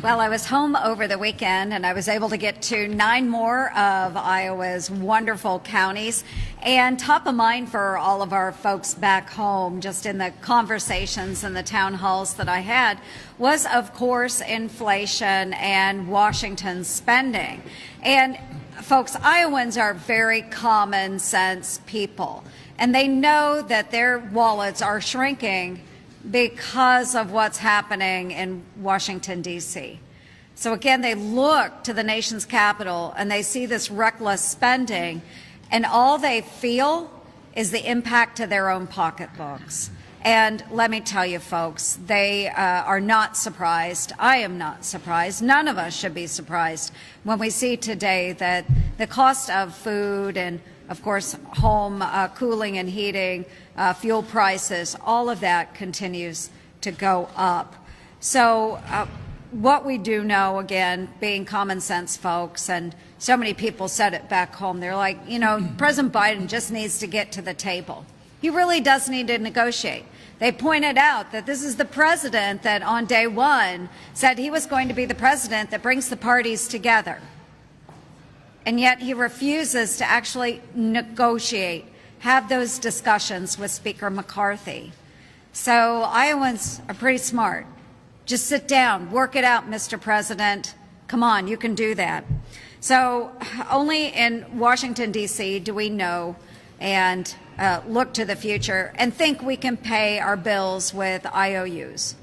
Well, I was home over the weekend and I was able to get to 9 more of Iowa's wonderful counties. And top of mind for all of our folks back home, just in the conversations and the town halls that I had, was, of course, inflation and Washington's spending. And folks, Iowans are very common sense people, and they know that their wallets are shrinking because of what's happening in Washington, D.C. So again, they look to the nation's capital and they see this reckless spending, and all they feel is the impact to their own pocketbooks. And let me tell you, folks, they are not surprised. I am not surprised. None of us should be surprised when we see today that the cost of food and, of course, home cooling and heating, fuel prices, all of that continues to go up. So what we do know, again, being common sense folks, and so many people said it back home, they're like, you know, President Biden just needs to get to the table. He really does need to negotiate. They pointed out that this is the president that on day one said he was going to be the president that brings the parties together. And yet he refuses to actually negotiate, have those discussions with Speaker McCarthy. So Iowans are pretty smart. Just sit down, work it out, Mr. President. Come on, you can do that. So only in Washington, D.C. do we know and look to the future and think we can pay our bills with IOUs.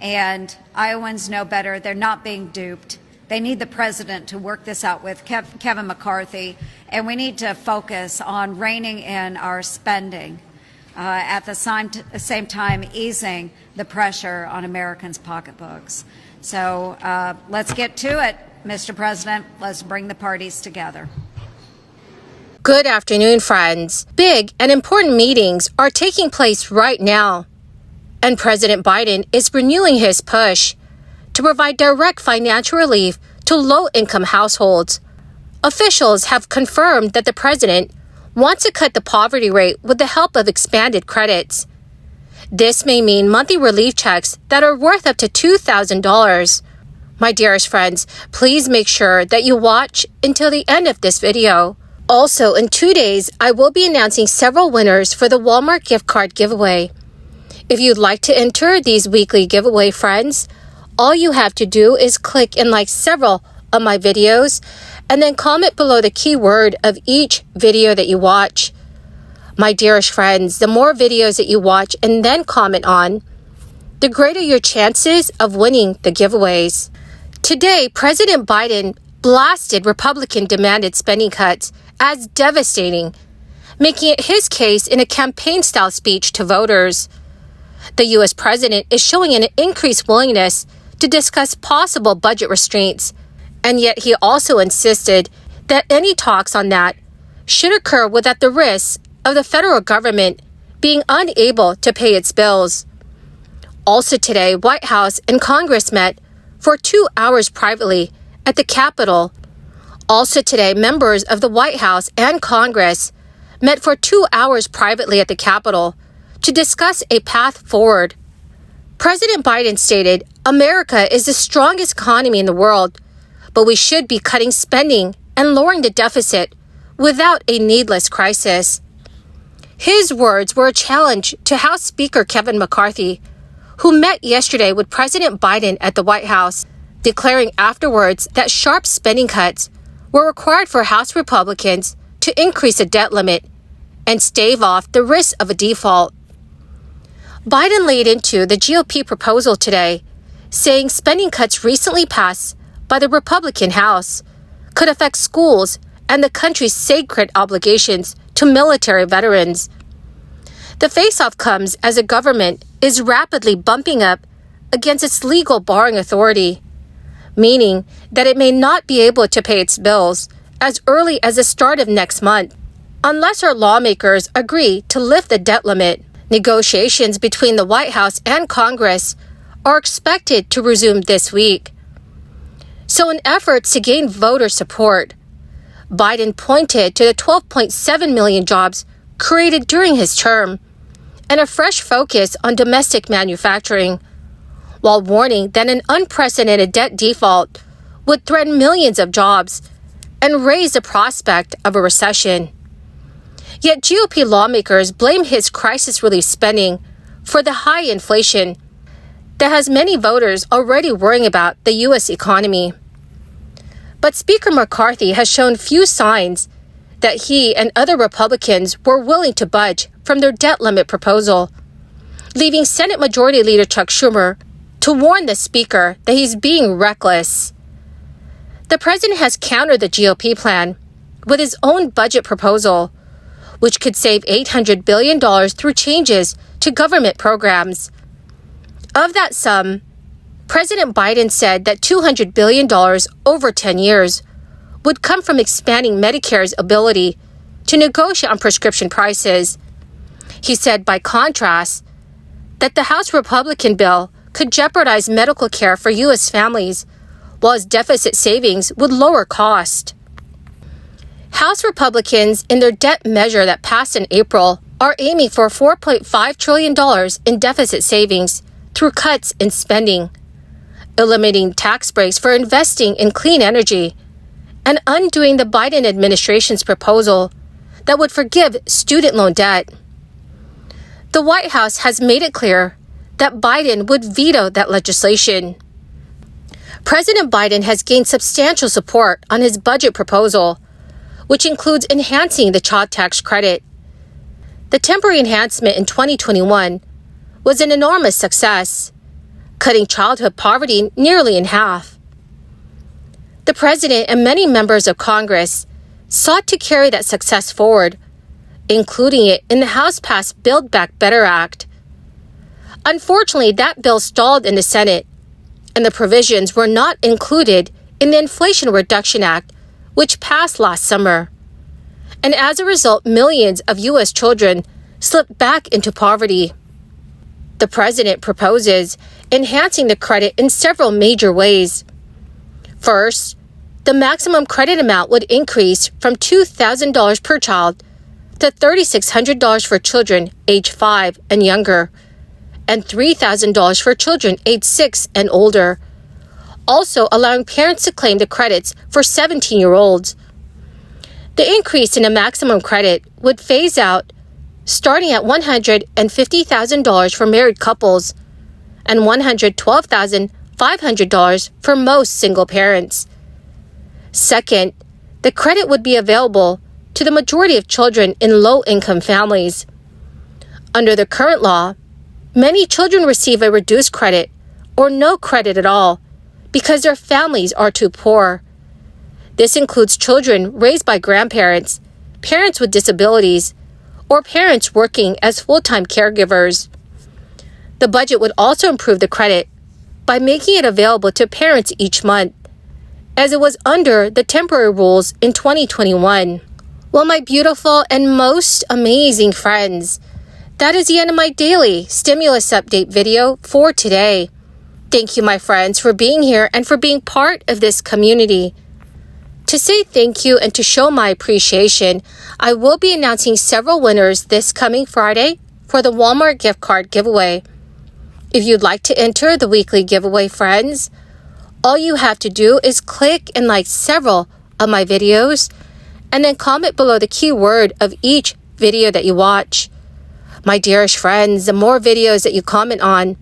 And Iowans know better. They're not being duped. They need the president to work this out with Kevin McCarthy, and we need to focus on reining in our spending, at the same time easing the pressure on Americans' pocketbooks. So let's get to it, Mr. President. Let's bring the parties together. Good afternoon, friends. Big and important meetings are taking place right now, and President Biden is renewing his push to provide direct financial relief to low-income households. Officials have confirmed that the president wants to cut the poverty rate with the help of expanded credits. This may mean monthly relief checks that are worth up to $2,000. My dearest friends, please make sure that you watch until the end of this video. Also, in 2 days, I will be announcing several winners for the Walmart gift card giveaway. If you'd like to enter these weekly giveaway, friends, all you have to do is click and like several of my videos and then comment below the keyword of each video that you watch. My dearest friends, the more videos that you watch and then comment on, the greater your chances of winning the giveaways. Today, President Biden blasted Republican-demanded spending cuts as devastating, making it his case in a campaign-style speech to voters. The U.S. president is showing an increased willingness to discuss possible budget restraints, and yet he also insisted that any talks on that should occur without the risk of the federal government being unable to pay its bills. Also today, White House and Congress met for 2 hours privately at the Capitol. Also today, members of the White House and Congress met for 2 hours privately at the Capitol to discuss a path forward. President Biden stated, "America is the strongest economy in the world, but we should be cutting spending and lowering the deficit without a needless crisis." His words were a challenge to House Speaker Kevin McCarthy, who met yesterday with President Biden at the White House, declaring afterwards that sharp spending cuts were required for House Republicans to increase the debt limit and stave off the risk of a default. Biden laid into the GOP proposal today, saying spending cuts recently passed by the Republican House could affect schools and the country's sacred obligations to military veterans. The face-off comes as the government is rapidly bumping up against its legal borrowing authority, meaning that it may not be able to pay its bills as early as the start of next month, unless our lawmakers agree to lift the debt limit. Negotiations between the White House and Congress are expected to resume this week. So in efforts to gain voter support, Biden pointed to the 12.7 million jobs created during his term and a fresh focus on domestic manufacturing, while warning that an unprecedented debt default would threaten millions of jobs and raise the prospect of a recession. Yet GOP lawmakers blame his crisis relief spending for the high inflation that has many voters already worrying about the U.S. economy. But Speaker McCarthy has shown few signs that he and other Republicans were willing to budge from their debt limit proposal, leaving Senate Majority Leader Chuck Schumer to warn the Speaker that he's being reckless. The president has countered the GOP plan with his own budget proposal, which could save $800 billion through changes to government programs. Of that sum, President Biden said that $200 billion over 10 years would come from expanding Medicare's ability to negotiate on prescription prices. He said, by contrast, that the House Republican bill could jeopardize medical care for U.S. families, while its deficit savings would lower cost. House Republicans, in their debt measure that passed in April, are aiming for $4.5 trillion in deficit savings through cuts in spending, eliminating tax breaks for investing in clean energy, and undoing the Biden administration's proposal that would forgive student loan debt. The White House has made it clear that Biden would veto that legislation. President Biden has gained substantial support on his budget proposal, which includes enhancing the child tax credit. The temporary enhancement in 2021 was an enormous success, cutting childhood poverty nearly in half. The president and many members of Congress sought to carry that success forward, including it in the House-passed Build Back Better Act. Unfortunately, that bill stalled in the Senate, and the provisions were not included in the Inflation Reduction Act, which passed last summer. And as a result, millions of U.S. children slipped back into poverty. The president proposes enhancing the credit in several major ways. First, the maximum credit amount would increase from $2,000 per child to $3,600 for children age 5 and younger, and $3,000 for children age 6 and older, also allowing parents to claim the credits for 17-year-olds. The increase in the maximum credit would phase out starting at $150,000 for married couples and $112,500 for most single parents. Second, the credit would be available to the majority of children in low-income families. Under the current law, many children receive a reduced credit or no credit at all because their families are too poor. This includes children raised by grandparents, parents with disabilities, or parents working as full-time caregivers. The budget would also improve the credit by making it available to parents each month, as it was under the temporary rules in 2021. Well, my beautiful and most amazing friends, that is the end of my daily stimulus update video for today. Thank you, my friends, for being here and for being part of this community. To say thank you and to show my appreciation, I will be announcing several winners this coming Friday for the Walmart gift card giveaway. If you'd like to enter the weekly giveaway, friends, all you have to do is click and like several of my videos and then comment below the keyword of each video that you watch. My dearest friends, the more videos that you comment on,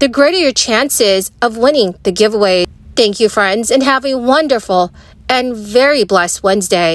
the greater your chances of winning the giveaway. Thank you, friends, and have a wonderful and very blessed Wednesday.